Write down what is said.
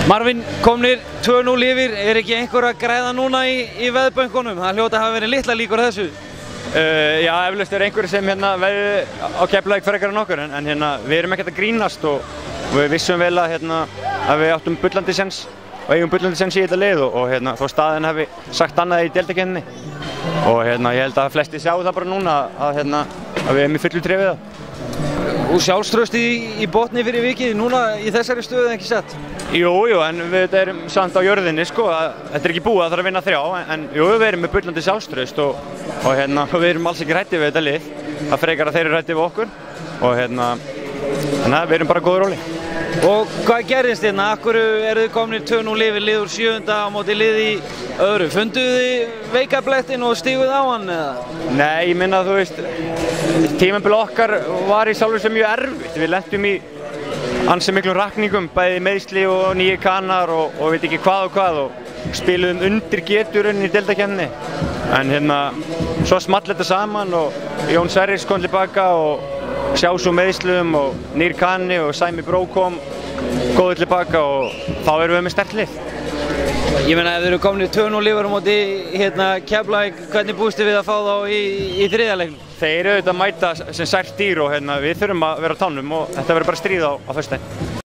Marvin, komnir 2-0 yfir, ekki einhver að græða núna í veðbönkunum? Það hljóta að hafa verið litla líkur að þessu. Já, eflaust einhverju sem veði á Keflavík frekar en okkur, en við erum ekkert að grínast og við vissum vel að við áttum bullandi séns og eigum bullandi séns í þetta lið og þó staðinn hafi sagt annað í deildakeppninni. Og ég held að flesti sjáu það bara núna að við erum í fullu tré við það. Og sjálfstraust í botni fyrir vikið, núna í þessari stöðu ekki sett? Jú, en við erum samt á jörðinni, sko. Þetta ekki búið, það þarf að vinna 3, en jú, við erum með bullandi sjálfstraust og við erum alls ekki hræddir við þetta lið. Það frekar að þeir eru hræddir við okkur og þannig að við erum bara góð róli. Og hvað gerðist hérna? Akkur eru þið komnir 2-0 yfir, lið úr 7. á móti lið í öðru? Funduðu þið veikablettin og stíguð á hann eða? Nei, ég minna að þú veist, tímabil okkar var í sjálfu sem mjög erfitt. Við lentum í ansi miklum rakningum, bæði meiðsli og nýju kanar og veit ekki hvað og spiluðum undir geturinn í deildakeppninni. En svo small þetta saman og Jón Sverris kom tilbaka og sjá svo meiðslum og nýr kanni og Sæmi Bró kom góður tilbaka og þá erum við með sterkt lið. Ég meina, ef þið eru komnir 2-0 yfir á móti Keflavík, hvernig búist þið við að fá þá í 3. leiknum? Þeir eru auðvitað að mæta sem sært dýr og við þurfum að vera á tánum og þetta verður bara stríð á föstudaginn.